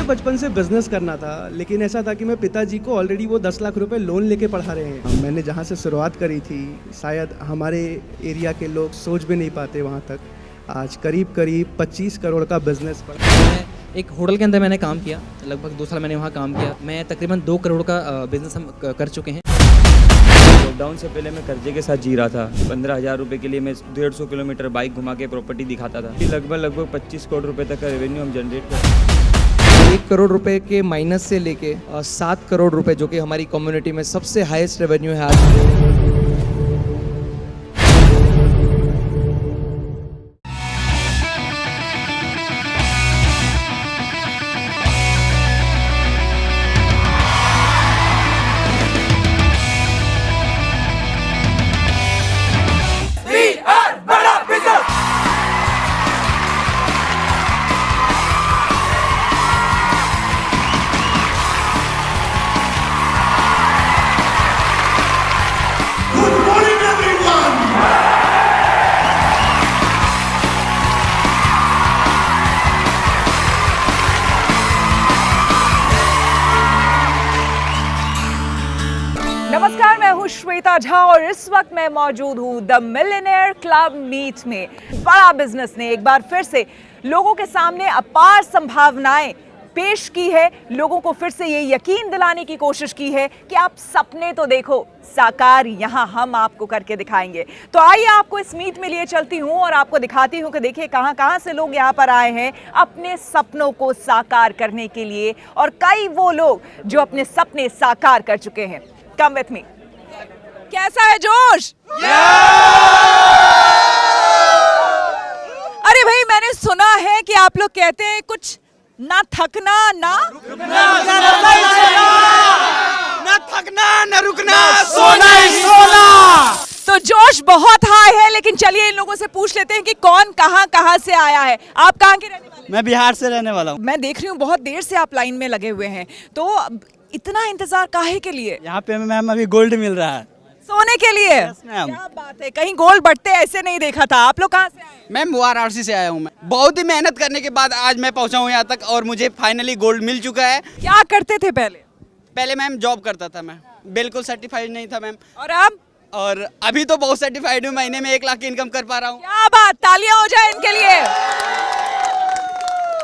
बचपन से बिजनेस करना था, लेकिन ऐसा था कि मैं पिताजी को ऑलरेडी वो 10 लाख रुपए लोन लेके पढ़ा रहे हैं। मैंने जहाँ से शुरुआत करी थी, शायद हमारे एरिया के लोग सोच भी नहीं पाते वहाँ तक। आज करीब 25 करोड़ का बिजनेस मैं एक होटल के अंदर मैंने काम किया, लगभग 2 साल मैंने वहाँ काम किया। मैं तकरीबन 2 करोड़ का बिजनेस हम कर चुके हैं। लॉकडाउन से पहले मैं कर्जे के साथ जी रहा था। 15,000 रुपये के लिए मैं 150 किलोमीटर बाइक घुमा के प्रॉपर्टी दिखाता था। लगभग 25 करोड़ रुपए तक का रेवेन्यू हम जनरेट करते। 1 करोड़ रुपए के माइनस से लेके 7 करोड़ रुपए, जो कि हमारी कम्युनिटी में सबसे हाईएस्ट रेवेन्यू है आज। नमस्कार, मैं हूँ श्वेता झा और इस वक्त मैं मौजूद हूँ द मिलियनेयर क्लब मीट में। बड़ा बिजनेस ने एक बार फिर से लोगों के सामने अपार संभावनाएं पेश की है। लोगों को फिर से ये यकीन दिलाने की कोशिश की है कि आप सपने तो देखो, साकार यहाँ हम आपको करके दिखाएंगे। तो आइए आपको इस मीट में लिए चलती हूँ और आपको दिखाती हूँ कि देखिए कहाँ कहाँ से लोग यहाँ पर आए हैं अपने सपनों को साकार करने के लिए, और कई वो लोग जो अपने सपने साकार कर चुके हैं। Come with me. कैसा है जोश? अरे भाई, मैंने सुना है कि आप लोग कहते हैं कुछ ना थकना ना थकना न रुकना, सोना ही सोना। तो जोश बहुत हाई है, लेकिन चलिए इन लोगों से पूछ लेते हैं कि कौन कहाँ से आया है। आप कहाँ के रहने वाले हैं? मैं बिहार से रहने वाला हूँ। मैं देख रही हूँ बहुत देर से आप लाइन में लगे हुए हैं, तो इतना इंतजार काहे के लिए? यहाँ पे मैम अभी गोल्ड मिल रहा है सोने के लिए। मैम। क्या बात है, कहीं गोल्ड बढ़ते ऐसे नहीं देखा था। आप लोग कहाँ से आए? मैं वाराणसी से आया हूँ। मैं बहुत ही मेहनत करने के बाद आज मैं पहुँचा हूँ यहाँ तक और मुझे फाइनली गोल्ड मिल चुका है। क्या करते थे पहले? पहले मैम जॉब करता था, मैं बिल्कुल सर्टिफाइड नहीं था मैम। और अब? और अभी तो बहुत सर्टिफाइड हूँ, महीने में 1 लाख की इनकम कर पा रहा हूँ। क्या बात, तालियां हो जाए इनके लिए।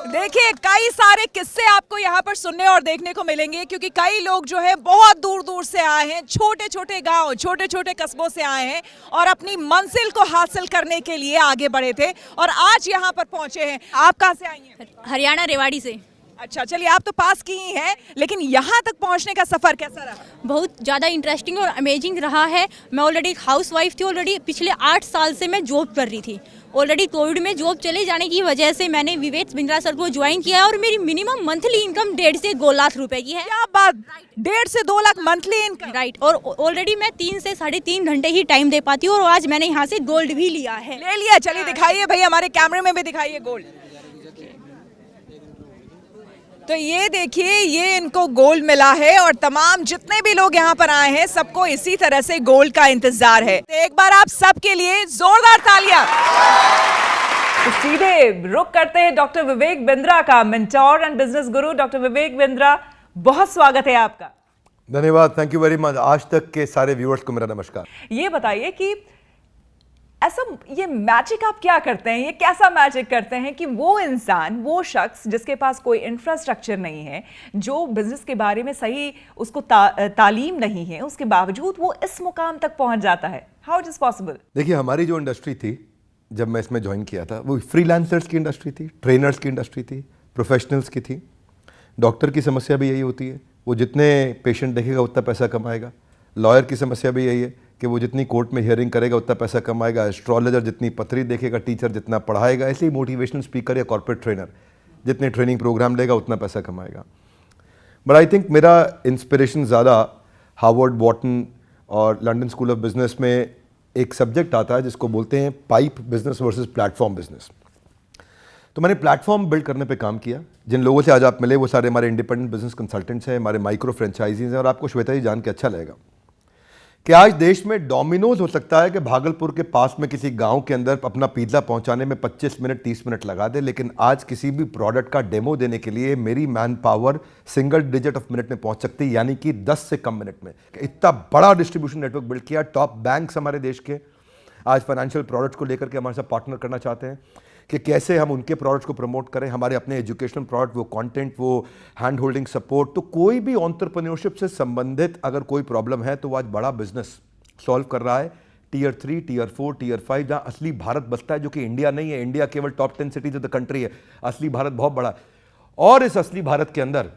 देखिए कई सारे किस्से आपको यहाँ पर सुनने और देखने को मिलेंगे, क्योंकि कई लोग जो है बहुत दूर दूर से आए हैं, छोटे छोटे गांव, छोटे छोटे कस्बों से आए हैं और अपनी मंजिल को हासिल करने के लिए आगे बढ़े थे और आज यहाँ पर पहुंचे हैं। आप कहाँ से आई हैं? हरियाणा, रेवाड़ी से। अच्छा, चलिए आप तो पास की ही हैं, लेकिन यहाँ तक पहुँचने का सफर कैसा रहा? बहुत ज़्यादा इंटरेस्टिंग और अमेजिंग रहा है। मैं ऑलरेडी हाउस वाइफ थी, ऑलरेडी पिछले 8 साल से मैं जॉब कर रही थी। ऑलरेडी कोविड में जॉब चले जाने की वजह से मैंने विवेक बिंद्रा सर को ज्वाइन किया और मेरी मिनिमम मंथली इनकम 1.5 से 2 लाख रुपए की है। क्या बात, 1.5 से 2 लाख मंथली इनकम? राइट। और ऑलरेडी मैं 3 से 3.5 घंटे ही टाइम दे पाती हूँ और आज मैंने यहाँ से गोल्ड भी लिया है। ले लिया? चलिए दिखाइए भाई, हमारे कैमरे में भी दिखाइए गोल्ड। तो ये देखिए, ये इनको गोल्ड मिला है और तमाम जितने भी लोग यहाँ पर आए हैं सबको इसी तरह से गोल्ड का इंतजार है। तो एक बार आप सबके लिए जोरदार तालियां। तो सीधे रुक करते हैं डॉक्टर विवेक बिंद्रा का, mentor and business Guru. Doctor Vivek Bindra, बहुत स्वागत है आपका। धन्यवाद, थैंक यू वेरी मच। आज तक के सारे व्यूअर्स को मेरा नमस्कार। ये बताइए कि ऐसा ये मैजिक आप क्या करते हैं, ये कैसा मैजिक करते हैं कि वो इंसान, वो शख्स जिसके पास कोई इंफ्रास्ट्रक्चर नहीं है, जो बिजनेस के बारे में सही उसको तालीम नहीं है, उसके बावजूद वो इस मुकाम तक पहुंच जाता है? How it is possible? देखिए, हमारी जो इंडस्ट्री थी जब मैं इसमें ज्वाइन किया था, वो फ्रीलांसर्स की इंडस्ट्री थी, ट्रेनर्स की इंडस्ट्री थी, प्रोफेशनल्स की थी। डॉक्टर की समस्या भी यही होती है, वो जितने पेशेंट देखेगा उतना पैसा कमाएगा। लॉयर की समस्या भी यही है कि वो जितनी कोर्ट में हियरिंग करेगा उतना पैसा कमाएगा। एस्ट्रोलॉजर जितनी पत्री देखेगा, टीचर जितना पढ़ाएगा, ऐसे ही मोटिवेशनल स्पीकर या कॉर्पोरेट ट्रेनर जितने ट्रेनिंग प्रोग्राम लेगा उतना पैसा कमाएगा। बट आई थिंक मेरा इंस्पिरेशन ज़्यादा हार्वर्ड, वॉटन और लंदन स्कूल ऑफ बिजनेस में एक सब्जेक्ट आता है जिसको बोलते हैं pipe business versus platform business. तो मैंने प्लेटफॉर्म बिल्ड करने पे काम किया। जिन लोगों से आज आप मिले वो सारे हमारे इंडिपेंडेंट बिजनेस कंसल्टेंट्स हैं, हमारे माइक्रो फ्रेंचाइजीज हैं, और आपको श्वेता जी जान के अच्छा लगेगा कि आज देश में डोमिनोज हो सकता है कि भागलपुर के पास में किसी गांव के अंदर अपना पिज्ज़ा पहुंचाने में 25 मिनट 30 मिनट लगा दे, लेकिन आज किसी भी प्रोडक्ट का डेमो देने के लिए मेरी man power single digit of minute में पहुंच सकती है, यानी कि 10 से कम मिनट में। इतना बड़ा डिस्ट्रीब्यूशन नेटवर्क बिल्ड किया। टॉप बैंक्स हमारे देश के आज फाइनेंशियल प्रोडक्ट्स को लेकर के हमारे साथ पार्टनर करना चाहते हैं कि कैसे हम उनके प्रोडक्ट्स को प्रमोट करें, हमारे अपने एजुकेशनल प्रोडक्ट, वो कंटेंट, वो हैंड होल्डिंग सपोर्ट। तो कोई भी एंटरप्रेन्योरशिप से संबंधित अगर कोई प्रॉब्लम है तो वो आज बड़ा बिजनेस सॉल्व कर रहा है। टियर 3, टियर 4, टियर 5 जहाँ असली भारत बसता है, जो कि इंडिया नहीं है। इंडिया केवल top 10 cities of the country है, असली भारत बहुत बड़ा है। और इस असली भारत के अंदर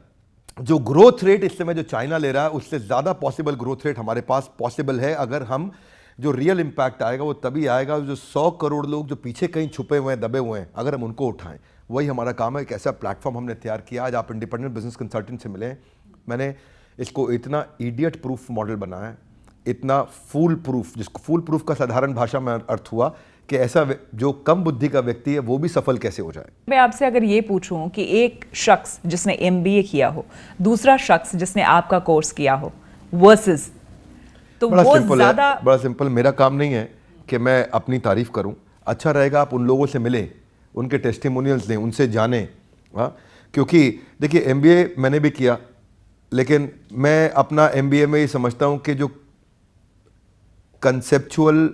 जो ग्रोथ रेट इस समय जो चाइना ले रहा है, उससे ज़्यादा पॉसिबल ग्रोथ रेट हमारे पास पॉसिबल है। अगर हम जो रियल इम्पैक्ट आएगा वो तभी आएगा जो 100 करोड़ लोग जो पीछे कहीं छुपे हुए हैं, दबे हुए हैं, अगर हम उनको उठाएं। वही हमारा काम है। एक ऐसा प्लेटफॉर्म हमने तैयार किया। आज आप इंडिपेंडेंट बिजनेस कंसल्टेंट से मिले, मैंने इसको इतना इडियट प्रूफ मॉडल बनाया है, इतना फूल प्रूफ, जिसको फूल प्रूफ का साधारण भाषा में अर्थ हुआ कि ऐसा जो कम बुद्धि का व्यक्ति है वो भी सफल कैसे हो जाए। मैं आपसे अगर ये पूछूं कि एक शख्स जिसने MBA किया हो, दूसरा शख्स जिसने आपका कोर्स किया हो, वर्सेस, तो बड़ा वो सिंपल ज्यादा है, बड़ा सिंपल। मेरा काम नहीं है कि मैं अपनी तारीफ करूं। अच्छा रहेगा आप उन लोगों से मिले, उनके टेस्टिमोनियल्स दें, उनसे जाने। हाँ, क्योंकि देखिए MBA मैंने भी किया, लेकिन मैं अपना MBA में ये समझता हूं कि जो कंसेप्चुअल,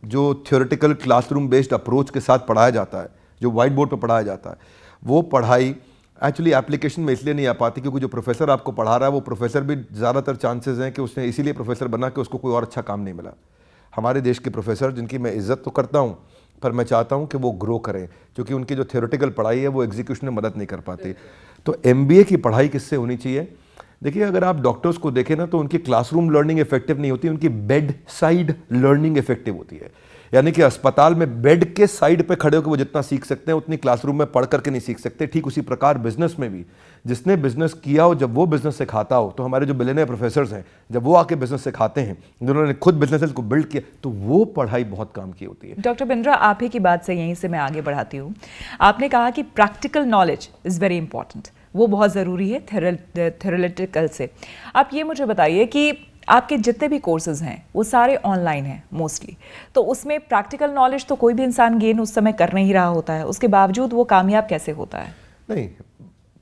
जो थ्योरेटिकल क्लासरूम बेस्ड अप्रोच के साथ पढ़ाया जाता है, जो वाइट बोर्ड पर पढ़ाया जाता है, वो पढ़ाई एक्चुअली एप्लीकेशन में इसलिए नहीं आ पाती क्योंकि जो प्रोफेसर आपको पढ़ा रहा है वो प्रोफेसर भी ज़्यादातर चांसेस हैं कि उसने इसीलिए प्रोफेसर बना कि उसको कोई और अच्छा काम नहीं मिला। हमारे देश के प्रोफेसर, जिनकी मैं इज्जत तो करता हूँ, पर मैं चाहता हूँ कि वो ग्रो करें, क्योंकि उनकी जो थ्योरेटिकल पढ़ाई है वो एग्जीक्यूशन में मदद नहीं कर पाती। तो MBA की पढ़ाई किससे होनी चाहिए? देखिए, अगर आप डॉक्टर्स को देखें ना तो उनकी क्लासरूम लर्निंग इफेक्टिव नहीं होती, उनकी बेड साइड लर्निंग इफेक्टिव होती है। यानी कि अस्पताल में बेड के साइड पे खड़े होकर वो जितना सीख सकते हैं उतनी क्लासरूम में पढ़ करके नहीं सीख सकते। ठीक उसी प्रकार बिजनेस में भी, जिसने बिजनेस किया हो, जब वो बिजनेस सिखाता हो, तो हमारे जो बिलियनियर प्रोफेसर्स हैं, जब वो आके बिजनेस सिखाते हैं, जिन्होंने खुद बिजनेस को बिल्ड किया, तो वो पढ़ाई बहुत काम की होती है। डॉक्टर बिंद्रा, आप ही की बात से यहीं से मैं आगे बढ़ाती हूँ। आपने कहा कि practical knowledge is very important, वो बहुत ज़रूरी है थ्योरेटिकल से। आप ये मुझे बताइए कि आपके जितने भी कोर्सेज हैं वो सारे ऑनलाइन हैं मोस्टली, तो उसमें प्रैक्टिकल नॉलेज तो कोई भी इंसान गेन उस समय कर नहीं रहा होता है, उसके बावजूद वो कामयाब कैसे होता है? नहीं,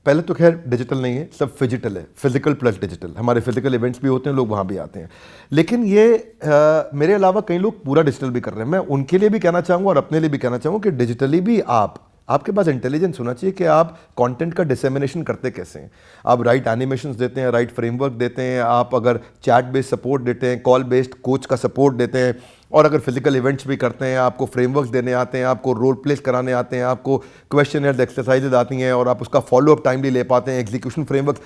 पहले तो खैर डिजिटल नहीं है, सब फिजिकल है, फिजिकल प्लस डिजिटल। हमारे फिजिकल इवेंट्स भी होते हैं, लोग वहाँ भी आते हैं, लेकिन ये मेरे अलावा कई लोग पूरा डिजिटल भी कर रहे हैं। मैं उनके लिए भी कहना चाहूँगा और अपने लिए भी कहना चाहूँगा कि डिजिटली भी आपके पास इंटेलिजेंस होना चाहिए कि आप कंटेंट का डिसेमिनेशन करते कैसे हैं। आप राइट एनिमेशंस देते हैं, राइट फ्रेमवर्क देते हैं, आप अगर चैट बेस्ड सपोर्ट देते हैं, कॉल बेस्ड कोच का सपोर्ट देते हैं, और अगर फिजिकल इवेंट्स भी करते हैं, आपको फ्रेमवर्क्स देने आते हैं, आपको रोल प्लेस कराने आते हैं, आपको क्वेश्चनर्स, एक्सरसाइजेज आती हैं, और आप उसका फॉलोअप टाइमली ले पाते हैं, एग्जीक्यूशन फ्रेमवर्क,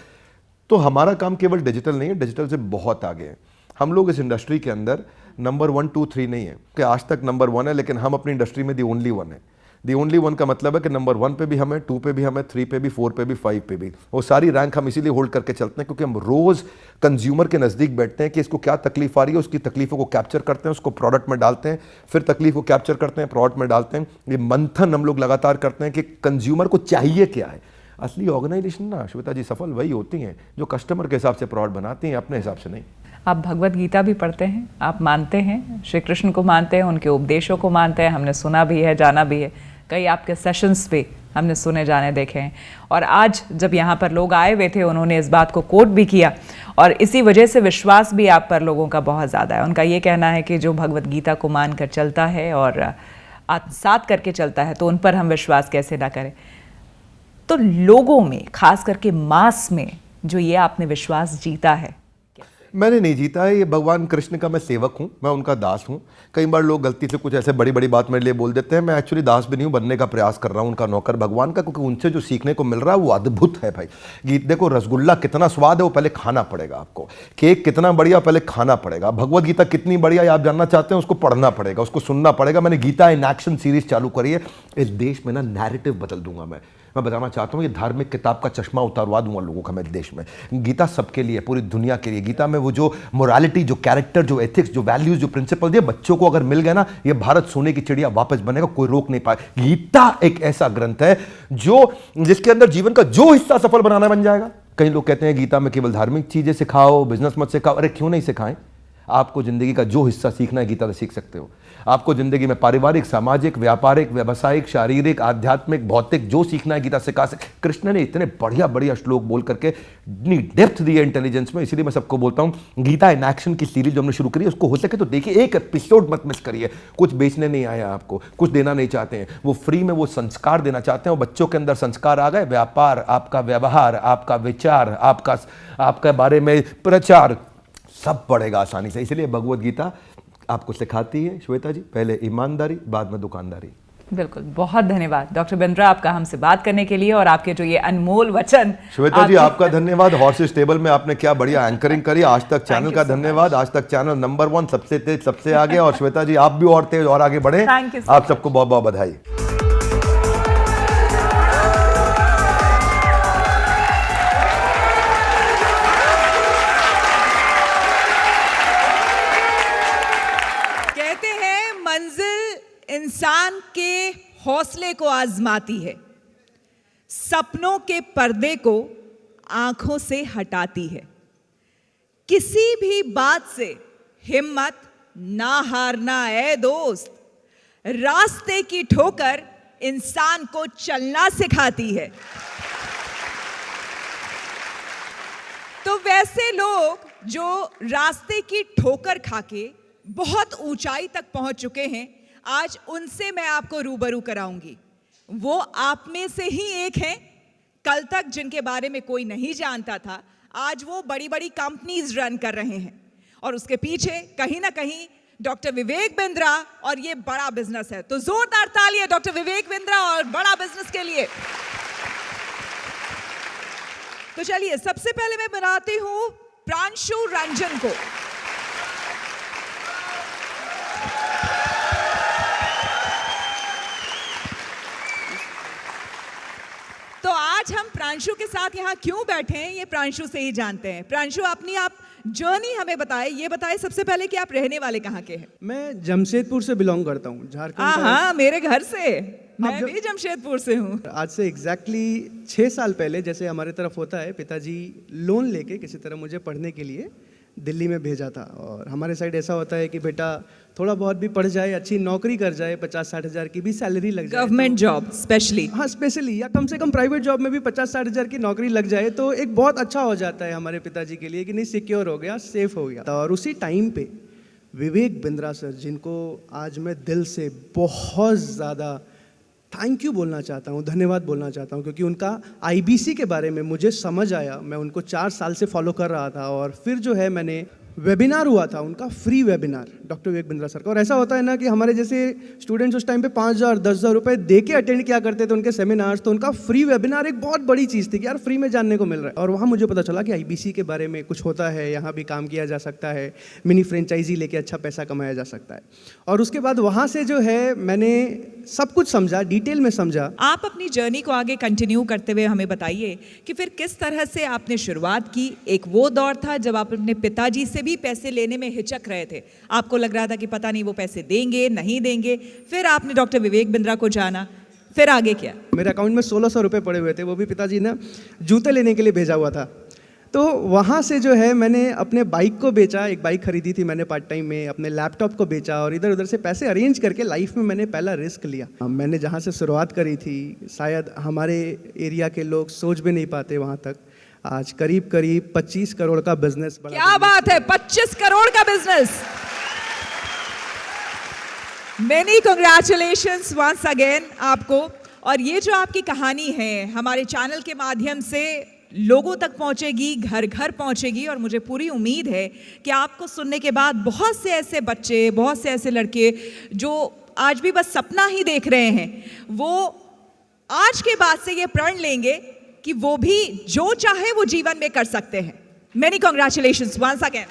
तो हमारा काम केवल डिजिटल नहीं है, डिजिटल से बहुत आगे है। हम लोग इस इंडस्ट्री के अंदर नंबर 1, 2, 3 नहीं है कि आज तक नंबर 1 है, लेकिन हम अपनी इंडस्ट्री में दी ओनली 1 है। दी ओनली 1 का मतलब है कि नंबर 1 पे भी हमें, 2 पे भी हमें, 3 पे भी, 4 पे भी, 5 पे भी। वो सारी रैंक हम इसीलिए होल्ड करके चलते हैं क्योंकि हम रोज़ कंज्यूमर के नज़दीक बैठते हैं कि इसको क्या तकलीफ आ रही है, उसकी तकलीफों को कैप्चर करते हैं, उसको प्रोडक्ट में डालते हैं, फिर तकलीफ को कैप्चर करते हैं, प्रोडक्ट में डालते हैं। ये मंथन हम लोग लगातार करते हैं कि कंज्यूमर को चाहिए क्या है। असली ऑर्गेनाइजेशन ना श्वेता जी सफल वही होती हैं जो कस्टमर के हिसाब से प्रोडक्ट बनाती हैं, अपने हिसाब से नहीं। आप भगवत गीता भी पढ़ते हैं, आप मानते हैं श्री कृष्ण को, मानते हैं उनके उपदेशों को, मानते हैं, हमने सुना भी है, जाना भी है, कई आपके सेशंस पे हमने सुने जाने देखे हैं। और आज जब यहाँ पर लोग आए हुए थे उन्होंने इस बात को कोट भी किया, और इसी वजह से विश्वास भी आप पर लोगों का बहुत ज़्यादा है। उनका ये कहना है कि जो भगवत गीता को मान कर चलता है और आत्मसात करके चलता है तो उन पर हम विश्वास कैसे ना करें। तो लोगों में, खास करके मास में, जो ये आपने विश्वास जीता है, मैंने नहीं जीता है, ये भगवान कृष्ण का मैं सेवक हूँ, मैं उनका दास हूँ। कई बार लोग गलती से कुछ ऐसे बड़ी बड़ी बात मेरे लिए बोल देते हैं, मैं एक्चुअली दास भी नहीं हूँ, बनने का प्रयास कर रहा हूँ उनका नौकर भगवान का, क्योंकि उनसे जो सीखने को मिल रहा है वो अद्भुत है भाई। गीत देखो, रसगुल्ला कितना स्वाद है वो पहले खाना पड़ेगा आपको, केक कितना बढ़िया पहले खाना पड़ेगा, भगवत गीता कितनी बढ़िया आप जानना चाहते हैं उसको पढ़ना पड़ेगा, उसको सुनना पड़ेगा। मैंने गीता इन एक्शन सीरीज चालू करी है, इस देश में ना नैरेटिव बदल दूंगा मैं बताना चाहता हूँ, ये धार्मिक किताब का चश्मा उतारवा दूंगा लोगों का मैं देश में। गीता सबके लिए, पूरी दुनिया के लिए। गीता में वो जो मोरालिटी, जो कैरेक्टर, जो एथिक्स, जो वैल्यूज, जो प्रिंसिपल दिए बच्चों को अगर मिल गए ना, ये भारत सोने की चिड़िया वापस बनेगा, कोई रोक नहीं पाए। गीता एक ऐसा ग्रंथ है जिसके अंदर जीवन का जो हिस्सा सफल बनाना बन जाएगा। कई लोग कहते हैं गीता में केवल धार्मिक चीजें सिखाओ, बिजनेस मत सिखाओ। अरे क्यों नहीं सिखाएं? आपको ज़िंदगी का जो हिस्सा सीखना है गीता से सीख सकते हो। आपको ज़िंदगी में पारिवारिक, सामाजिक, व्यापारिक, व्यावसायिक, शारीरिक, आध्यात्मिक, भौतिक जो सीखना है गीता सिखा सकते। कृष्ण ने इतने बढ़िया बढ़िया श्लोक बोल करके इतनी डेप्थ दी है इंटेलिजेंस में, इसलिए मैं सबको बोलता हूँ गीता इन एक्शन की सीरीज जो हमने शुरू करी है उसको हो सके तो देखिए, एक एपिसोड मत मिस करिए। कुछ बेचने नहीं आया आपको, कुछ देना नहीं चाहते हैं, वो फ्री में वो संस्कार देना चाहते हैं। वो बच्चों के अंदर संस्कार आ गए, व्यापार, आपका व्यवहार, आपका विचार, आपका बारे में प्रचार सब पड़ेगा आसानी से। इसलिए भगवत गीता आपको सिखाती है श्वेता जी, पहले ईमानदारी, बाद में दुकानदारी। बिल्कुल, बहुत धन्यवाद डॉक्टर बिंद्रा आपका हमसे बात करने के लिए और आपके जो ये अनमोल वचन। श्वेता जी आपका धन्यवाद, हॉर्सेस टेबल में आपने क्या बढ़िया एंकरिंग करी। आज तक चैनल का धन्यवाद, आज तक चैनल नंबर 1 सबसे तेज, सबसे आगे। और श्वेता जी आप भी और तेज और आगे बढ़े। आप सबको बहुत बहुत बधाई। इंसान के हौसले को आजमाती है, सपनों के पर्दे को आंखों से हटाती है। किसी भी बात से हिम्मत ना हारना है दोस्त, रास्ते की ठोकर इंसान को चलना सिखाती है। तो वैसे लोग जो रास्ते की ठोकर खाके बहुत ऊंचाई तक पहुंच चुके हैं, आज उनसे मैं आपको रूबरू कराऊंगी। वो आप में से ही एक हैं, कल तक जिनके बारे में कोई नहीं जानता था, आज वो बड़ी बड़ी कंपनीज रन कर रहे हैं और उसके पीछे कहीं ना कहीं डॉक्टर विवेक बिंद्रा और ये बड़ा बिजनेस है। तो जोरदार तालियां डॉक्टर विवेक बिंद्रा और बड़ा बिजनेस के लिए। तो चलिए सबसे पहले मैं बनाती हूं प्रांशु रंजन को। तो आज हम प्रांशु के साथ यहाँ क्यों बैठे हैं ये प्रांशु से ही जानते हैं। प्रांशु अपनी आप जर्नी हमें बताए, ये बताए सबसे पहले कि आप रहने वाले कहाँ के हैं। मैं जमशेदपुर से बिलोंग करता हूँ, झारखंड का। हाँ, मेरे घर से, मैं भी जमशेदपुर से हूँ। आज से एग्जैक्टली 6 साल पहले, जैसे हमारे तरफ होता है, पिताजी लोन लेके किसी तरह मुझे पढ़ने के लिए दिल्ली में भेजा था। और हमारे साइड ऐसा होता है कि बेटा थोड़ा बहुत भी पढ़ जाए, अच्छी नौकरी कर जाए, 50-60 हज़ार की भी सैलरी लग जाए, गवर्नमेंट जॉब स्पेशली, हाँ स्पेशली, या कम से कम प्राइवेट जॉब में भी 50-60 हज़ार की नौकरी लग जाए तो एक बहुत अच्छा हो जाता है हमारे पिताजी के लिए कि नहीं, सिक्योर हो गया, सेफ हो गया। और उसी टाइम पे विवेक बिंद्रा सर, जिनको आज मैं दिल से बहुत ज़्यादा थैंक यू बोलना चाहता हूँ, धन्यवाद बोलना चाहता हूँ, क्योंकि उनका आईबीसी के बारे में मुझे समझ आया। मैं उनको 4 साल से फॉलो कर रहा था और फिर जो है मैंने वेबिनार हुआ था उनका, free webinar doctor Vivek Bindra sir का। और ऐसा होता है ना कि हमारे जैसे स्टूडेंट्स उस टाइम पे 5,000 10,000 रुपए दे के अटेंड किया करते थे उनके सेमिनार्स, तो उनका फ्री वेबिनार एक बहुत बड़ी चीज़ थी कि यार फ्री में जानने को मिल रहा है। और वहाँ मुझे पता चला कि आईबीसी के बारे में कुछ होता है, यहाँ भी काम किया जा सकता है, मिनी फ्रेंचाइजी लेके अच्छा पैसा कमाया जा सकता है। और उसके बाद वहाँ से जो है मैंने सब कुछ समझा, डिटेल में समझा। आप अपनी जर्नी को आगे कंटिन्यू करते हुए हमें बताइए कि फिर किस तरह से आपने शुरुआत की। एक वो दौर था जब आप अपने पिताजी से भी पैसे लेने में हिचक रहे थे, आपको लग रहा था कि पता नहीं वो पैसे देंगे नहीं देंगे, फिर आपने डॉक्टर विवेक बिंद्रा को जाना, फिर आगे क्या? मेरे अकाउंट में 1,600 रुपये पड़े हुए थे, वो भी पिताजी ने जूते लेने के लिए भेजा हुआ था। तो वहाँ से जो है मैंने अपने बाइक को बेचा, एक बाइक खरीदी थी मैंने पार्ट टाइम में, अपने लैपटॉप को बेचा और इधर उधर से पैसे अरेंज करके लाइफ में मैंने पहला रिस्क लिया। मैंने जहाँ से शुरुआत करी थी, शायद हमारे एरिया के लोग सोच भी नहीं पाते वहाँ तक। आज करीब करीब 25 करोड़ का बिजनेस। क्या बात है, 25 करोड़ का business. Many congratulations once again आपको। और ये जो आपकी कहानी है हमारे चैनल के माध्यम से लोगों तक पहुंचेगी, घर घर पहुंचेगी और मुझे पूरी उम्मीद है कि आपको सुनने के बाद बहुत से ऐसे बच्चे, बहुत से ऐसे लड़के जो आज भी बस सपना ही देख रहे हैं, वो आज के बाद से ये प्रण लेंगे कि वो भी जो चाहे वो जीवन में कर सकते हैं। Many congratulations once again.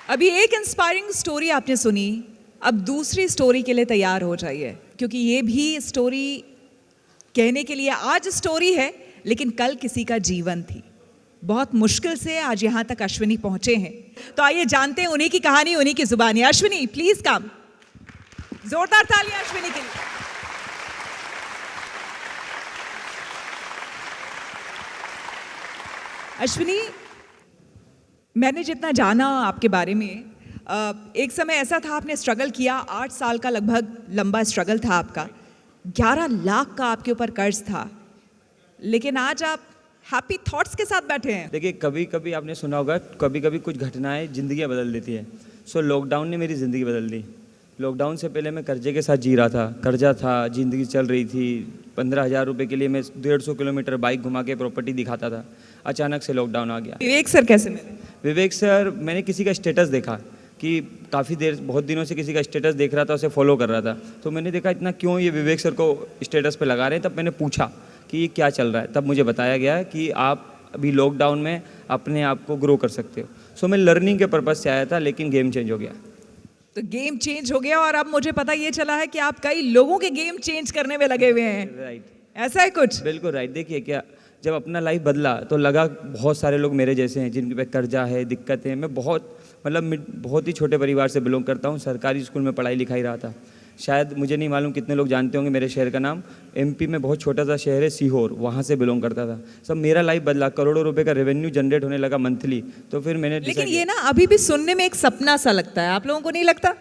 अभी एक इंस्पायरिंग स्टोरी आपने सुनी, अब दूसरी स्टोरी के लिए तैयार हो जाइए, क्योंकि ये भी स्टोरी कहने के लिए आज स्टोरी है लेकिन कल किसी का जीवन थी। बहुत मुश्किल से आज यहां तक अश्विनी पहुंचे हैं, तो आइए जानते हैं उन्हीं की कहानी, उन्हीं की जुबानी। अश्विनी प्लीज कम, जोरदार तालियां अश्विनी के लिए। अश्विनी, मैंने जितना जाना आपके बारे में, एक समय ऐसा था आपने स्ट्रगल किया, 8 साल का लगभग लंबा स्ट्रगल था आपका, 11 लाख का आपके ऊपर कर्ज था, लेकिन आज आप हैप्पी थॉट्स के साथ बैठे हैं। देखिए, कभी कभी आपने सुना होगा, कभी कभी कुछ घटनाएं ज़िंदगियां बदल देती है। सो लॉकडाउन ने मेरी ज़िंदगी बदल दी। लॉकडाउन से पहले मैं कर्जे के साथ जी रहा था, कर्जा था, ज़िंदगी चल रही थी। 15,000 रुपये के लिए मैं 150 किलोमीटर बाइक घुमा के प्रॉपर्टी दिखाता था। अचानक से लॉकडाउन आ गया। विवेक सर कैसे मिले? विवेक सर, मैंने किसी का स्टेटस देखा कि काफ़ी देर, बहुत दिनों से किसी का स्टेटस देख रहा था, उसे फॉलो कर रहा था। तो मैंने देखा इतना क्यों ये विवेक सर को स्टेटस पे लगा रहे हैं। तब मैंने पूछा कि ये क्या चल रहा है। तब मुझे बताया गया कि आप अभी लॉकडाउन में अपने आप को ग्रो कर सकते हो। सो मैं लर्निंग के पर्पज़ से आया था, लेकिन गेम चेंज हो गया। तो गेम चेंज हो गया और अब मुझे पता ये चला है कि आप कई लोगों के गेम चेंज करने में लगे हुए हैं। राइट, ऐसा है कुछ? बिल्कुल राइट। देखिए, क्या जब अपना लाइफ बदला तो लगा बहुत सारे लोग मेरे जैसे हैं जिनके पे कर्जा है, दिक्कत है। मैं बहुत ही छोटे परिवार से बिलोंग करता हूँ। सरकारी स्कूल में पढ़ाई लिखाई रहा था। शायद मुझे नहीं मालूम कितने लोग जानते होंगे मेरे शहर का नाम। एमपी में बहुत छोटा सा शहर है सीहोर, वहाँ से बिलोंग करता था। सब मेरा लाइफ बदला, करोड़ों रुपए का रेवेन्यू जनरेट होने लगा मंथली। तो फिर मैंने लेकिन ये ना अभी भी सुनने में एक सपना सा लगता है, आप लोगों को नहीं लगता?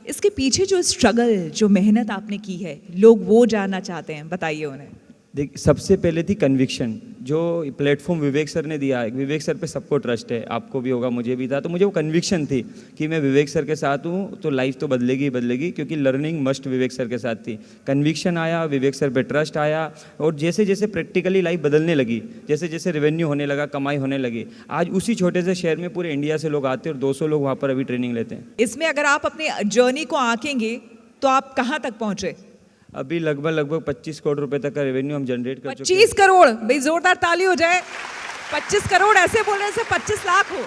इसके पीछे जो स्ट्रगल, जो मेहनत आपने की है, लोग वो जानना चाहते हैं, बताइए उन्हें। देख, सबसे पहले थी कन्विक्शन। जो प्लेटफॉर्म विवेक सर ने दिया है, विवेक सर पे सबको ट्रस्ट है, आपको भी होगा, मुझे भी था। तो मुझे वो कन्विक्शन थी कि मैं विवेक सर के साथ हूँ तो लाइफ तो बदलेगी ही बदलेगी, क्योंकि लर्निंग मस्ट विवेक सर के साथ थी। कन्विक्शन आया, विवेक सर पे ट्रस्ट आया, और जैसे जैसे प्रैक्टिकली लाइफ बदलने लगी, जैसे जैसे रेवेन्यू होने लगा, कमाई होने लगी, आज उसी छोटे से शहर में पूरे इंडिया से लोग आते हैं और 200 लोग वहाँ पर अभी ट्रेनिंग लेते हैं। इसमें अगर आप अपने जर्नी को आंकेंगे तो आप कहाँ तक पहुंचे? अभी लगभग 25 करोड़ रुपए तक का रेवेन्यू हम जनरेट कर चुके 25 करोड़? भाई जोरदार ताली हो जाए। 25 करोड़ ऐसे बोल रहे से 25 लाख हो।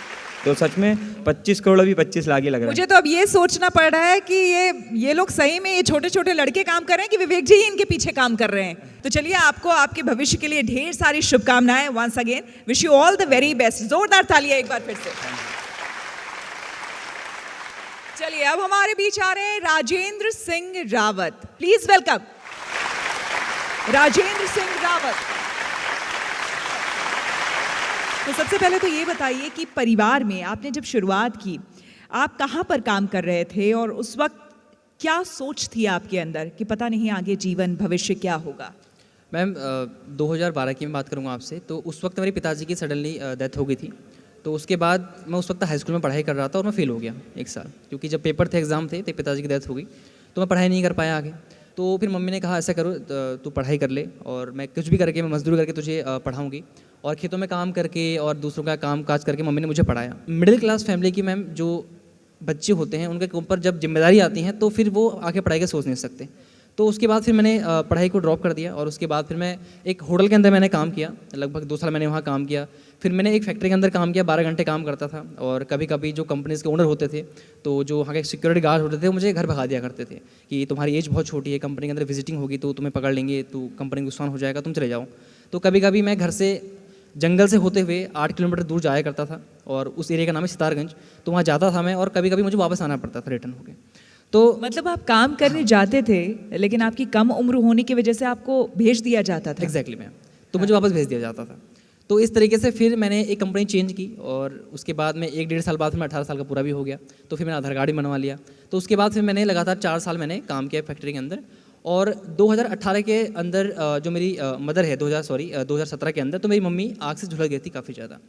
तो सच में 25 करोड़ अभी 25 लाख ही लग रहा है। मुझे तो अब ये सोचना पड़ रहा है कि ये लोग सही में, ये छोटे छोटे लड़के काम कर रहे हैं कि विवेक जी ही इनके पीछे काम कर रहे हैं। तो चलिए, आपको आपके भविष्य के लिए ढेर सारी शुभकामनाएं। Once again wish you all the very best. जोरदार तालियां एक बार फिर से। चलिए, अब हमारे बीच आ रहे हैं राजेंद्र सिंह रावत। Please welcome Rajendra Singh Rawat. तो सबसे पहले तो ये बताइए कि परिवार में आपने जब शुरुआत की, आप कहाँ पर काम कर रहे थे और उस वक्त क्या सोच थी आपके अंदर कि पता नहीं आगे जीवन भविष्य क्या होगा? मैम, 2012 की मैं बात करूँगा आपसे। तो उस वक्त मेरे पिताजी की सडनली डेथ हो गई थी। तो उसके बाद मैं उस वक्त हाई स्कूल में पढ़ाई कर रहा था और मैं फेल हो गया 1 साल, क्योंकि जब पेपर थे, एग्ज़ाम थे, तो पिताजी की डेथ हो गई। तो मैं पढ़ाई नहीं कर पाया आगे। तो फिर मम्मी ने कहा ऐसा करो, तू पढ़ाई कर ले और मैं कुछ भी करके, मैं मजदूरी करके तुझे पढ़ाऊँगी। और खेतों में काम करके और दूसरों का काम काज करके मम्मी ने मुझे पढ़ाया। मिडिल क्लास फैमिली की मैम जो बच्चे होते हैं, उनके ऊपर जब जिम्मेदारी आती हैं तो फिर वो आगे पढ़ाई का सोच नहीं सकते। तो उसके बाद फिर मैंने पढ़ाई को ड्रॉप कर दिया और उसके बाद फिर मैं एक होटल के अंदर मैंने काम किया। लगभग 2 साल मैंने वहाँ काम किया। फिर मैंने एक फैक्ट्री के अंदर काम किया, 12 घंटे काम करता था। और कभी कभी जो कंपनीज़ के ओनर होते थे, तो जो वहाँ के सिक्योरिटी गार्ड होते थे, वो मुझे घर भगा दिया करते थे कि तुम्हारी एज बहुत छोटी है, कंपनी के अंदर विजिटिंग होगी तो तुम्हें पकड़ लेंगे, तो कंपनी को नुकसान हो जाएगा, तुम चले जाओ। तो कभी कभी मैं घर से, जंगल से होते हुए 8 किलोमीटर दूर जाया करता था, और उस एरिया का नाम है सितारगंज। तो वहाँ जाता था मैं, और कभी कभी मुझे वापस आना पड़ता था रिटर्न होकर। तो मतलब आप काम करने जाते थे, लेकिन आपकी कम उम्र होने की वजह से आपको भेज दिया जाता था? Exactly ma'am. तो मुझे वापस भेज दिया जाता था। तो इस तरीके से फिर मैंने एक कंपनी चेंज की, और उसके बाद में 1-1.5 साल बाद मैं 18 साल का पूरा भी हो गया। तो फिर मैंने आधार कार्ड भी बनवा लिया। तो उसके बाद फिर मैंने लगातार 4 साल मैंने काम किया फैक्ट्री के अंदर। और 2018 के अंदर जो मेरी मदर है, 2017 के अंदर, तो मेरी मम्मी आग से झुलस गई थी काफ़ी ज़्यादा।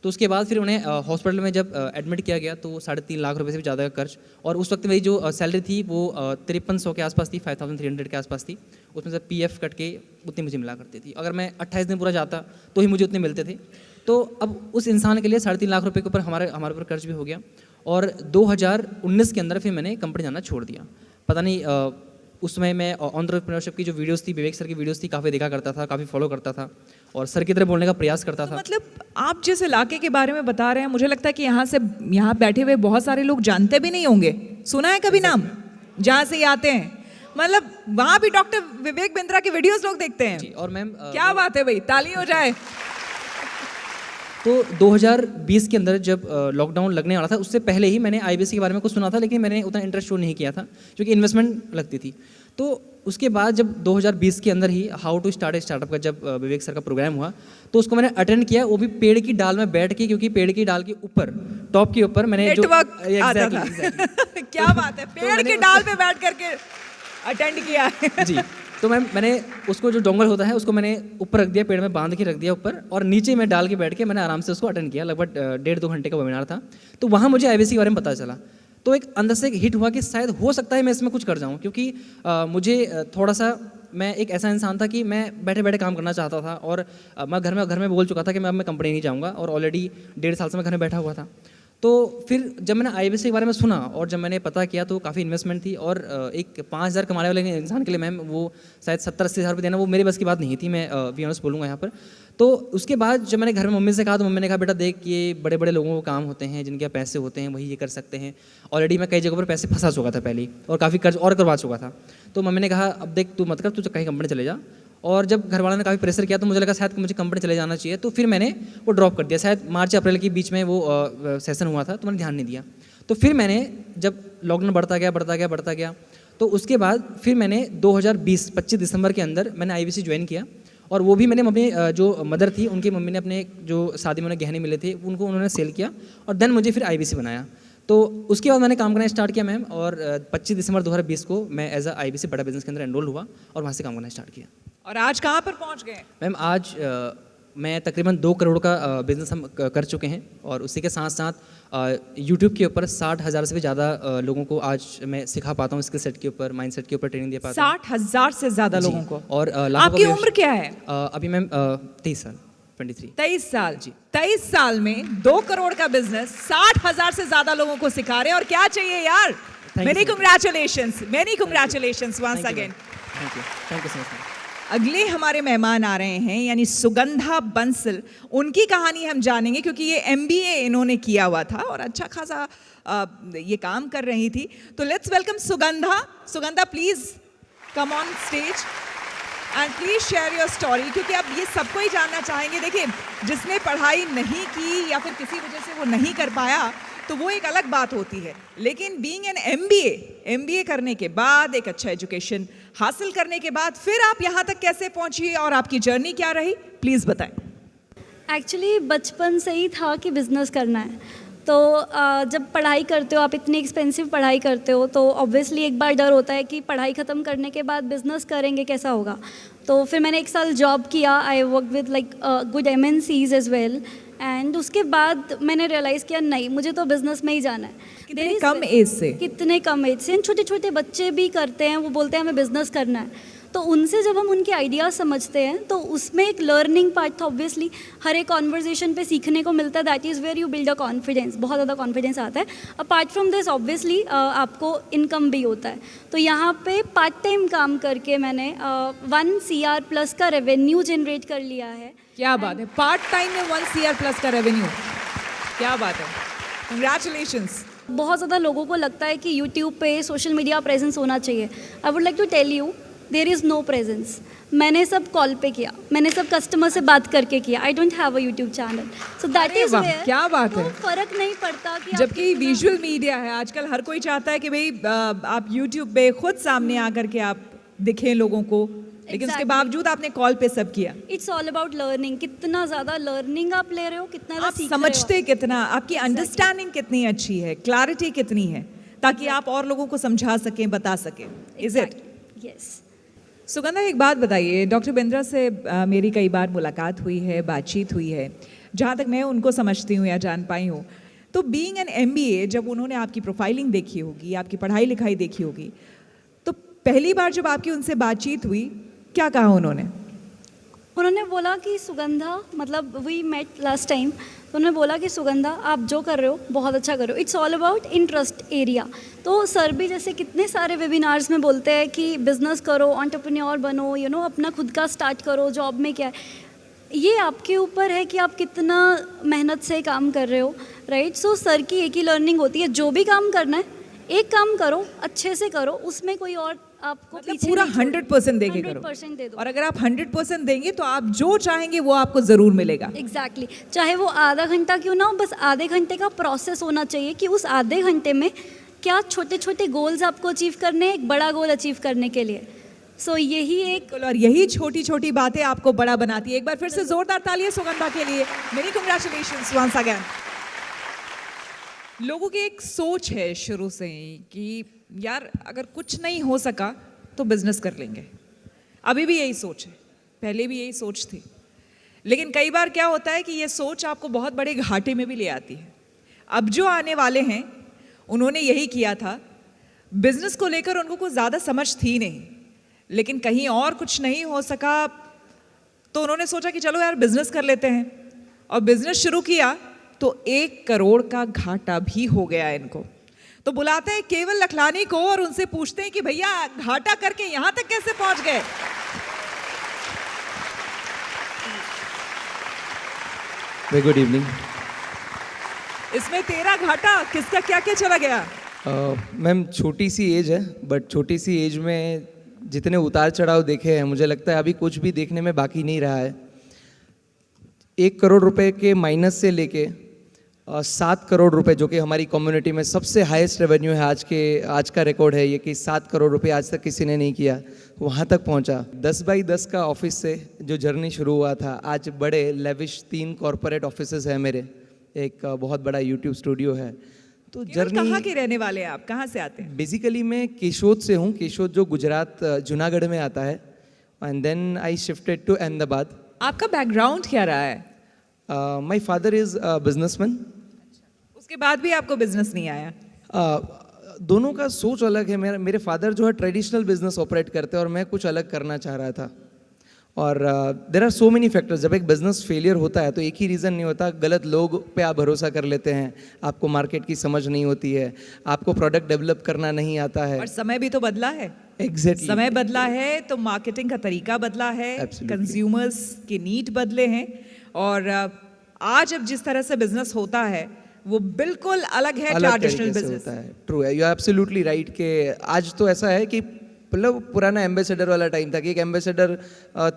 तो उसके बाद फिर उन्हें हॉस्पिटल में जब एडमिट किया गया, तो 3.5 लाख रुपए से भी ज़्यादा का खर्च। और उस वक्त मेरी जो सैलरी थी वो 5300 के आसपास थी, 5300 के आसपास थी। उसमें से PF कट के उतनी मुझे मिला करती थी। अगर मैं 28 दिन पूरा जाता तो ही मुझे उतने मिलते थे। तो अब उस इंसान के लिए 3.5 लाख रुपये के ऊपर हमारे ऊपर कर्ज भी हो गया। और 2019 के अंदर फिर मैंने कंपनी जाना छोड़ दिया। पता नहीं, उस समय मैं एंटरप्रेन्योरशिप की जो वीडियोस थी, विवेक सर की वीडियोस थी, काफ़ी देखा करता था, काफ़ी फॉलो करता था और सर की तरह बोलने का प्रयास करता था। मतलब आप जिस इलाके के बारे में बता रहे हैं, मुझे लगता है कि यहाँ बैठे हुए बहुत सारे लोग जानते भी नहीं होंगे। सुना है कभी नाम जहाँ से ये आते हैं? मतलब वहाँ भी डॉक्टर विवेक बिंद्रा की वीडियोस लोग देखते हैं। जी। और मैम, क्या बात है भाई, ताली हो जाए। तो 2020 के अंदर जब लॉकडाउन लगने वाला था, उससे पहले ही मैंने IBC के बारे में कुछ सुना था, लेकिन मैंने उतना इंटरेस्ट शो नहीं किया था क्योंकि इन्वेस्टमेंट लगती थी। तो उसके बाद जब 2020 के अंदर ही how to start a startup का जब विवेक सर का प्रोग्राम हुआ तो उसको मैंने अटेंड किया, वो भी पेड़ की डाल में बैठ के, क्योंकि पेड़ की डाल के ऊपर टॉप के ऊपर मैंने नेटवर्क आता Exactly, था। exactly. क्या बात है, पेड़ की डाल पे बैठ करके अटेंड किया है। जी, तो मैंने उसको जो डोंगल होता है उसको मैंने ऊपर रख दिया, पेड़ में बांध के रख दिया ऊपर, और नीचे में डाल के बैठ के मैंने आराम से उसको अटेंड किया। लगभग 1.5-2 घंटे का वेबिनार था। तो वहाँ मुझे IBC के बारे में पता चला, तो एक अंदर से एक हिट हुआ कि शायद हो सकता है मैं इसमें कुछ कर जाऊँ, क्योंकि मुझे थोड़ा सा, मैं एक ऐसा इंसान था कि मैं बैठे बैठे काम करना चाहता था, और मैं घर में बोल चुका था कि मैं कंपनी नहीं जाऊँगा, और ऑलरेडी 1.5 साल से मैं घर में बैठा हुआ था। तो फिर जब मैंने IBC के बारे में सुना और जब मैंने पता किया तो काफ़ी इन्वेस्टमेंट थी, और एक 5,000 कमाने वाले इंसान के लिए मैम वो शायद 70-80 हज़ार रुपये देना वो मेरे बस की बात नहीं थी, मैं बी ऑनेस्ट बोलूँगा यहाँ पर। तो उसके बाद जब मैंने घर में मम्मी से कहा तो मम्मी ने कहा बेटा देख, ये बड़े बड़े लोगों को काम होते हैं, जिनके यहाँ पैसे होते हैं वही ये कर सकते हैं। ऑलरेडी मैं कई जगहों पर पैसे फंसा चुका था पहले ही, और काफ़ी कर्ज और करवा चुका था। तो मम्मी ने कहा अब देख तू मत कर, तू कहीं कंपनी चले जा। और जब घर वालों ने काफ़ी प्रेशर किया तो मुझे लगा शायद कि मुझे कंपनी चले जाना चाहिए, तो फिर मैंने वो ड्रॉप कर दिया। शायद मार्च-अप्रैल के बीच में वो सेशन हुआ था, तो मैंने ध्यान नहीं दिया। तो फिर मैंने जब लॉकडाउन बढ़ता गया, तो उसके बाद फिर मैंने 2020 25 दिसंबर के अंदर मैंने IBC ज्वाइन किया, और वो भी मैंने मम्मी जो मदर थी उनकी मम्मी ने अपने जो शादी में उन्हें गहने मिले थे उनको उन्होंने सेल किया, और देन मुझे फिर IBC बनाया। तो उसके बाद मैंने काम करना स्टार्ट किया मैम, और 25 दिसंबर 2020 को मैं एज IBC बड़ा बिजनेस के अंदर एनरोल हुआ, और वहाँ से काम करना स्टार्ट किया। और आज कहाँ पर पहुँच गए? मैम आज मैं तकरीबन 2 करोड़ का बिजनेस हम कर चुके हैं, और उसी के साथ साथ यूट्यूब के ऊपर 60,000 से भी ज़्यादा लोगों को आज मैं सिखा पाता हूँ, स्किल सेट के ऊपर, माइंड सेट के ऊपर ट्रेनिंग दे पाता हूँ। 60,000 से ज्यादा लोगों को। और आपकी उम्र क्या है? अभी मैम 23 साल 23। 23 साल जी। 23 साल में 2 करोड़ का बिजनेस 60,000 से ज्यादा लोगों को सिखा रहे हैं, और क्या चाहिए यार। Many congratulations once again. Thank you so much. अगले हमारे मेहमान आ रहे हैं, यानी सुगंधा बंसल। उनकी कहानी हम जानेंगे, क्योंकि ये MBA इन्होंने किया हुआ था और अच्छा खासा ये काम कर रही थी। तो let's welcome Sugandha. Sugandha please come on stage and please share your story, क्योंकि अब ये सबको ही जानना चाहेंगे। देखिए, जिसने पढ़ाई नहीं की या फिर किसी वजह से वो नहीं कर पाया तो वो एक अलग बात होती है, लेकिन बीइंग एन MBA करने के बाद, एक अच्छा एजुकेशन हासिल करने के बाद फिर आप यहाँ तक कैसे पहुँची और आपकी जर्नी क्या रही, प्लीज़ बताएं। एक्चुअली बचपन से ही था कि बिज़नेस करना है। तो जब पढ़ाई करते हो, आप इतनी एक्सपेंसिव पढ़ाई करते हो, तो ऑब्वियसली एक बार डर होता है कि पढ़ाई ख़त्म करने के बाद बिज़नेस करेंगे कैसा होगा। तो फिर मैंने 1 साल जॉब किया। I work with like good MNCs as well, and उसके बाद मैंने रियलाइज़ किया नहीं, मुझे तो बिज़नेस में ही जाना है। कितने कम एज से छोटे छोटे बच्चे भी करते हैं, वो बोलते हैं हमें बिज़नेस करना है। तो उनसे जब हम उनके आइडियाज़ समझते हैं तो उसमें एक लर्निंग पार्ट था। ऑब्वियसली हर एक कॉन्वर्जेशन पे सीखने को मिलता है। That is where you build a confidence, बहुत ज़्यादा कॉन्फिडेंस आता है। अपार्ट फ्रॉम दिस ऑब्वियसली आपको इनकम भी होता है। तो यहाँ पे पार्ट टाइम काम करके मैंने 1 CR+ का रेवेन्यू जनरेट कर लिया है। क्या बात है, पार्ट टाइम में 1 CR+ का रेवेन्यू, क्या बात है, कंग्रेचुलेशंस। बहुत ज़्यादा लोगों को लगता है कि यूट्यूब पे सोशल मीडिया प्रेजेंस होना चाहिए। I would like to tell you there is no presence. मैंने सब कॉल पे किया, मैंने सब कस्टमर से बात करके किया। I don't have a YouTube channel, so that is where. क्या बात है, फर्क नहीं पड़ता कि जबकि विजुअल मीडिया है आजकल, हर कोई चाहता है कि भाई आप यूट्यूब पे खुद सामने आकर के आप दिखें लोगों को, लेकिन उसके बावजूद आपने कॉल पे सब किया। It's all about learning. कितना ज़्यादा लर्निंग आप ले रहे हो, कितना आप समझते कितना, आपकी अंडरस्टैंडिंग कितनी अच्छी है, क्लैरिटी कितनी है, ताकि आप और लोगों को समझा सकें, बता सकें। Is it? यस। सुगंधा, एक बात बताइए, डॉक्टर बिंद्रा से मेरी कई बार मुलाकात हुई है, बातचीत हुई है, जहाँ तक मैं उनको समझती हूँ या जान पाई हूँ, तो बीइंग एन MBA, जब उन्होंने आपकी प्रोफाइलिंग देखी होगी, आपकी पढ़ाई लिखाई देखी होगी, तो पहली बार जब आपकी उनसे बातचीत हुई, क्या कहा उन्होंने बोला कि सुगंधा, मतलब वी मेट लास्ट टाइम, तो उन्होंने बोला कि सुगंधा आप जो कर रहे हो बहुत अच्छा कर रहे हो। It's all about interest area. तो सर भी जैसे कितने सारे वेबिनार्स में बोलते हैं कि बिज़नेस करो, एंटरप्रेन्योर बनो, यू नो, अपना खुद का स्टार्ट करो, जॉब में क्या है, ये आपके ऊपर है कि आप कितना मेहनत से काम कर रहे हो, राइट। सो सर की एक ही लर्निंग होती है, जो भी काम करना है एक काम करो, अच्छे से करो, उसमें कोई और आपको मतलब पूरा 100% देके करो। 100% दे दो। और अगर आप 100% देंगे तो आप जो चाहेंगे वो आपको ज़रूर मिलेगा। एग्जैक्टली चाहे वो आधा घंटा क्यों ना हो, बस आधे घंटे का प्रोसेस होना चाहिए कि उस आधे घंटे में क्या छोटे छोटे गोल्स आपको अचीव करने हैं एक बड़ा गोल अचीव करने के लिए। सो यही एक और यही छोटी छोटी बातें आपको बड़ा बनाती है। एक बार फिर से जोरदार तालियां सुगंधा के लिए। Many congratulations once again. लोगों की एक सोच है शुरू से ही कि यार अगर कुछ नहीं हो सका तो बिजनेस कर लेंगे। अभी भी यही सोच है, पहले भी यही सोच थी, लेकिन कई बार क्या होता है कि ये सोच आपको बहुत बड़े घाटे में भी ले आती है। अब जो आने वाले हैं उन्होंने यही किया था। बिजनेस को लेकर उनको कुछ ज़्यादा समझ थी नहीं, लेकिन कहीं और कुछ नहीं हो सका तो उन्होंने सोचा कि चलो यार बिजनेस कर लेते हैं, और बिजनेस शुरू किया तो 1 करोड़ का घाटा भी हो गया इनको। तो बुलाते हैं केवल लखलानी को और उनसे पूछते हैं कि भैया घाटा करके यहां तक कैसे पहुंच गए। Very good evening. इसमें तेरा घाटा किसका क्या क्या चला गया? मैम छोटी सी एज है, बट छोटी सी एज में जितने उतार चढ़ाव देखे हैं मुझे लगता है अभी कुछ भी देखने में बाकी नहीं रहा है। 1 करोड़ रुपए के माइनस से लेके 7 करोड़ रुपए, जो कि हमारी कम्युनिटी में सबसे हाईएस्ट रेवेन्यू है, आज का रिकॉर्ड है ये कि 7 करोड़ रुपए आज तक किसी ने नहीं किया, वहाँ तक पहुँचा। 10 बाई 10 का ऑफिस से जो जर्नी शुरू हुआ था, आज बड़े लेविश 3 कॉरपोरेट ऑफिसेज है मेरे, एक बहुत बड़ा यूट्यूब स्टूडियो है। तो जर्नी। कहाँ के रहने वाले हैं आप, कहाँ से आते हैं? बेसिकली मैं केशोद से हूँ, केशोद जो गुजरात जूनागढ़ में आता है, and then I shifted to Ahmedabad. आपका बैकग्राउंड क्या रहा है? My father is businessman. उसके बाद भी आपको बिजनेस नहीं आया? दोनों का सोच अलग है। मेरे फादर जो है ट्रेडिशनल बिजनेस ऑपरेट करते हैं और मैं कुछ अलग करना चाह रहा था। और there are so many factors. जब एक बिजनेस फेलियर होता है तो एक ही रीज़न नहीं होता, गलत लोग पे आप भरोसा कर लेते हैं, आपको मार्केट की समझ नहीं होती है, आपको प्रोडक्ट डेवलप करना नहीं आता है। और समय भी तो बदला है। एग्जैक्टली समय बदला है तो मार्केटिंग का तरीका बदला है, कंज्यूमर्स के नीड बदले हैं, और आज अब जिस तरह से बिजनेस होता है वो बिल्कुल अलग है ट्रेडिशनल बिजनेस। ट्रू है, यू आर एब्सोल्युटली राइट। के आज तो ऐसा है कि मतलब पुराना एम्बेसडर वाला टाइम था कि एक एम्बेसडर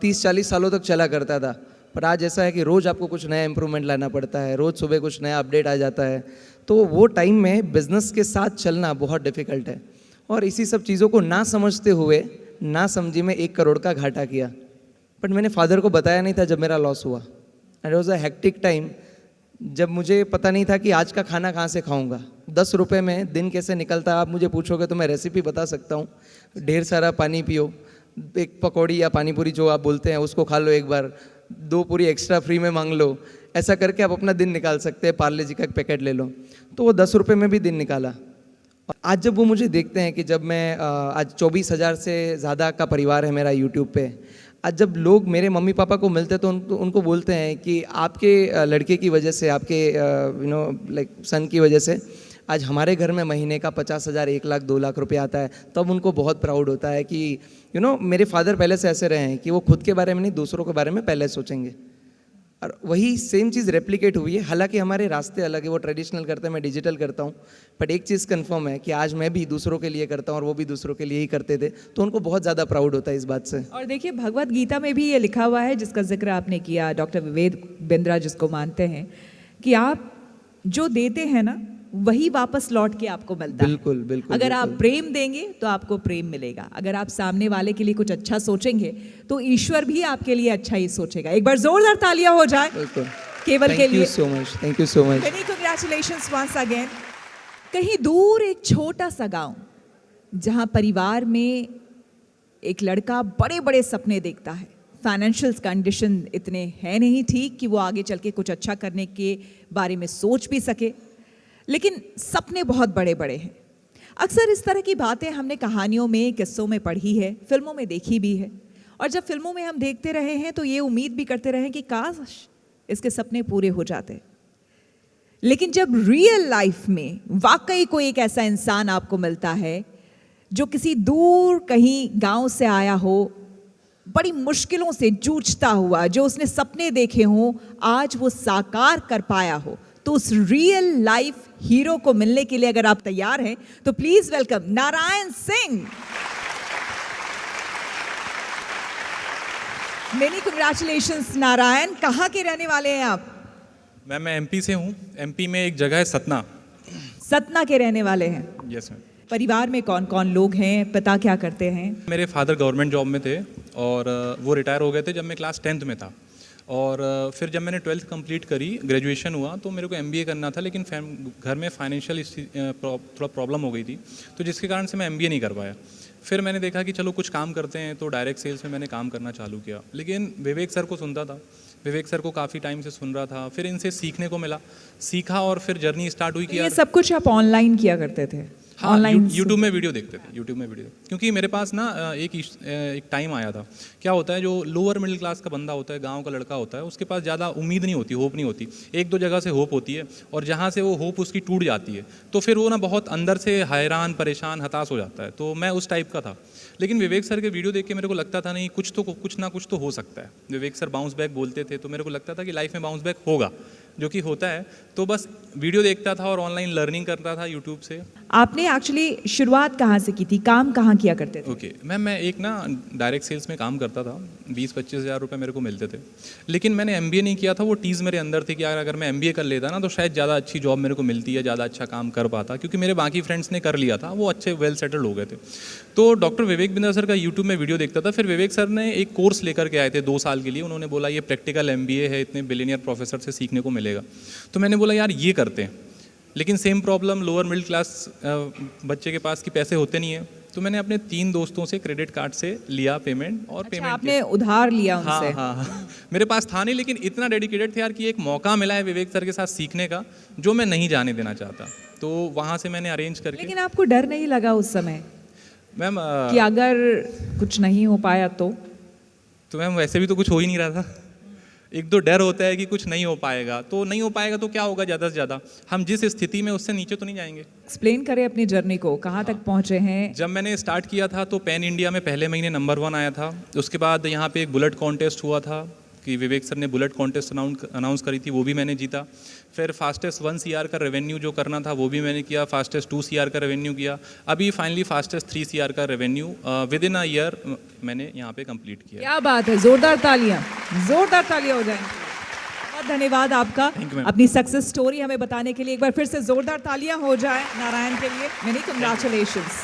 30-40 सालों तक चला करता था, पर आज ऐसा है कि रोज़ आपको कुछ नया इंप्रूवमेंट लाना पड़ता है, रोज़ सुबह कुछ नया अपडेट आ जाता है। तो वो टाइम में बिजनेस के साथ चलना बहुत डिफ़िकल्ट है, और इसी सब चीज़ों को ना समझते हुए ना समझी में 1 करोड़ का घाटा किया। बट मैंने फादर को बताया नहीं था जब मेरा लॉस हुआ। And it was a hectic time, जब मुझे पता नहीं था कि आज का खाना कहाँ से खाऊंगा। 10 रुपए में दिन कैसे निकलता है आप मुझे पूछोगे तो मैं रेसिपी बता सकता हूँ। ढेर सारा पानी पियो, एक पकौड़ी या पानी पूरी जो आप बोलते हैं उसको खा लो, एक बार 2 पूरी एक्स्ट्रा फ्री में मांग लो, ऐसा करके आप अपना दिन निकाल सकते हैं। पार्ले जी का एक पैकेट ले लो, तो वो 10 रुपये में भी दिन निकाला। आज जब वो मुझे देखते हैं कि जब मैं आज 24,000 से ज़्यादा का परिवार है मेरा यूट्यूब पे, आज जब लोग मेरे मम्मी पापा को मिलते हैं तो उनको बोलते हैं कि आपके लड़के की वजह से, आपके लाइक सन की वजह से आज हमारे घर में महीने का 50,000, 1 लाख, 2 लाख रुपए आता है, तब उनको बहुत प्राउड होता है कि मेरे फादर पहले से ऐसे रहे हैं कि वो खुद के बारे में नहीं दूसरों के बारे में पहले सोचेंगे। और वही सेम चीज़ रेप्लिकेट हुई है। हालांकि हमारे रास्ते अलग है, वो ट्रेडिशनल करते हैं, मैं डिजिटल करता हूँ, बट एक चीज़ कंफर्म है कि आज मैं भी दूसरों के लिए करता हूँ और वो भी दूसरों के लिए ही करते थे, तो उनको बहुत ज़्यादा प्राउड होता है इस बात से। और देखिए भगवत गीता में भी ये लिखा हुआ है, जिसका जिक्र आपने किया, डॉक्टर विवेक बिंद्रा जिसको मानते हैं, कि आप जो देते हैं ना वही वापस लौट के आपको मिलता है। बिल्कुल बिल्कुल। अगर आप प्रेम देंगे तो आपको प्रेम मिलेगा, अगर आप सामने वाले के लिए कुछ अच्छा सोचेंगे तो ईश्वर भी आपके लिए अच्छा ही सोचेगा। एक बार जोरदार तालियां हो जाए केवल के लिए। Thank you so much. Many congratulations once again. कहीं दूर एक छोटा सा गांव, जहां परिवार में एक लड़का बड़े बड़े सपने देखता है, फाइनेंशियल कंडीशन इतने हैं नहीं ठीक कि वो आगे चल के कुछ अच्छा करने के बारे में सोच भी सके, लेकिन सपने बहुत बड़े बड़े हैं। अक्सर इस तरह की बातें हमने कहानियों में, किस्सों में पढ़ी है, फिल्मों में देखी भी है, और जब फिल्मों में हम देखते रहे हैं तो ये उम्मीद भी करते रहे कि काश इसके सपने पूरे हो जाते। लेकिन जब रियल लाइफ में वाकई कोई एक ऐसा इंसान आपको मिलता है जो किसी दूर कहीं गांव से आया हो, बड़ी मुश्किलों से जूझता हुआ, जो उसने सपने देखे हों आज वो साकार कर पाया हो, तो उस रियल लाइफ हीरो को मिलने के लिए अगर आप तैयार हैं तो please welcome Narayan Singh. Many congratulations Narayan. कहाँ के रहने वाले हैं आप? मैं एमपी से हूँ। एमपी में एक जगह है सतना। सतना के रहने वाले हैं। Yes ma'am. परिवार में कौन कौन लोग हैं, पिता क्या करते हैं? मेरे फादर गवर्नमेंट जॉब में थे और वो रिटायर हो गए थे जब मैं क्लास 10th में था। और फिर जब मैंने 12th कंप्लीट करी, ग्रेजुएशन हुआ, तो मेरे को MBA करना था, लेकिन घर में फाइनेंशियल थोड़ा प्रॉब्लम हो गई थी, तो जिसके कारण से मैं MBA नहीं कर पाया। फिर मैंने देखा कि चलो कुछ काम करते हैं, तो डायरेक्ट सेल्स में मैंने काम करना चालू किया। लेकिन विवेक सर को सुनता था, विवेक सर को काफ़ी टाइम से सुन रहा था, फिर इनसे सीखने को मिला, सीखा और फिर जर्नी स्टार्ट हुई कि ये यार सब कुछ आप ऑनलाइन किया करते थे? हाँ, यूट्यूब में वीडियो देखते थे, यूट्यूब में वीडियो, क्योंकि मेरे पास ना एक टाइम आया था। क्या होता है, जो लोअर मिडिल क्लास का बंदा होता है, गांव का लड़का होता है, उसके पास ज़्यादा उम्मीद नहीं होती, होप नहीं होती। एक दो जगह से होप होती है और जहाँ से वो होप उसकी टूट जाती है, तो फिर वो ना बहुत अंदर से हैरान, परेशान, हताश हो जाता है। तो मैं उस टाइप का था। लेकिन विवेक सर के वीडियो देख के मेरे को लगता था नहीं, कुछ ना कुछ तो हो सकता है। विवेक सर बाउंस बैक बोलते थे, तो मेरे को लगता था कि लाइफ में बाउंस बैक होगा, जो कि होता है। तो बस वीडियो देखता था और ऑनलाइन लर्निंग करता था यूट्यूब से। आपने एक्चुअली शुरुआत कहाँ से की थी, काम कहाँ किया करते थे? ओके मैम, मैं एक ना डायरेक्ट सेल्स में काम करता था, 20-25 हज़ार रुपये मेरे को मिलते थे। लेकिन मैंने MBA नहीं किया था, वो टीज़ मेरे अंदर थी कि यार अगर मैं MBA कर लेता ना तो शायद ज़्यादा अच्छी जॉब मेरे को मिलती है, ज़्यादा अच्छा काम कर पाता, क्योंकि मेरे बाकी फ्रेंड्स ने कर लिया था, वो अच्छे वेल सेटल्ड हो गए थे। तो डॉक्टर विवेक बिंद्रा सर का यूट्यूब में वीडियो देखता था। फिर विवेक सर ने एक कोर्स लेकर के आए थे 2 साल के लिए। उन्होंने बोला ये प्रैक्टिकल MBA है, इतने बिलियनियर प्रोफेसर से सीखने को मिलेगा। तो मैंने बोला यार ये करते हैं, लेकिन same problem lower middle class बच्चे के पास कि पैसे होते नहीं है। तो मैंने अपने 3 दोस्तों से क्रेडिट कार्ड से लिया पेमेंट और पेमेंट आपने उधार लिया उनसे? हाँ, मेरे पास था नहीं, लेकिन इतना डेडिकेटेड थे यार कि एक मौका मिला है विवेक सर के साथ सीखने का, जो मैं नहीं जाने देना चाहता। तो वहाँ से मैंने अरेंज करके। लेकिन आपको डर नहीं लगा उस समय मैम कि अगर कुछ नहीं हो पाया तो मैम वैसे भी तो कुछ हो ही नहीं रहा था। एक तो डर होता है कि कुछ नहीं हो पाएगा, तो नहीं हो पाएगा तो क्या होगा, ज़्यादा से ज़्यादा हम जिस स्थिति में उससे नीचे तो नहीं जाएंगे। एक्सप्लेन करें अपनी जर्नी को, कहाँ तक पहुँचे हैं? जब मैंने स्टार्ट किया था तो पैन इंडिया में पहले महीने नंबर 1 आया था। उसके बाद यहाँ पे एक बुलेट कॉन्टेस्ट हुआ था कि विवेक सर ने बुलेट कॉन्टेस्ट अनाउंस करी थी, वो भी मैंने जीता। फिर फास्टेस्ट 1 CR का रेवेन्यू जो करना था वो भी मैंने किया, फास्टेस्ट 2 CR का रेवेन्यू किया, अभी फाइनली फास्टेस्ट 3 CR का revenue with in a year मैंने यहाँ पे कंप्लीट किया। क्या बात है, जोरदार तालियां हो जाएं। बहुत धन्यवाद आपका अपनी सक्सेस स्टोरी हमें बताने के लिए। एक बार फिर से जोरदार तालियां हो जाए नारायण के लिए। Many congratulations.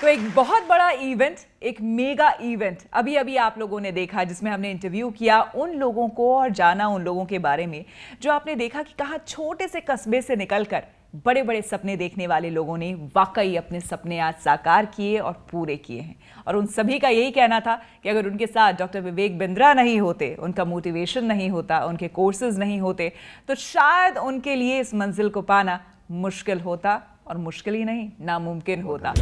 तो एक बहुत बड़ा इवेंट, एक मेगा इवेंट अभी अभी आप लोगों ने देखा, जिसमें हमने इंटरव्यू किया उन लोगों को और जाना उन लोगों के बारे में जो आपने देखा कि कहाँ छोटे से कस्बे से निकलकर बड़े बड़े सपने देखने वाले लोगों ने वाकई अपने सपने आज साकार किए और पूरे किए हैं। और उन सभी का यही कहना था कि अगर उनके साथ डॉक्टर विवेक बिंद्रा नहीं होते, उनका मोटिवेशन नहीं होता, उनके कोर्सेज नहीं होते, तो शायद उनके लिए इस मंजिल को पाना मुश्किल होता, और मुश्किल ही नहीं, नामुमकिन होता।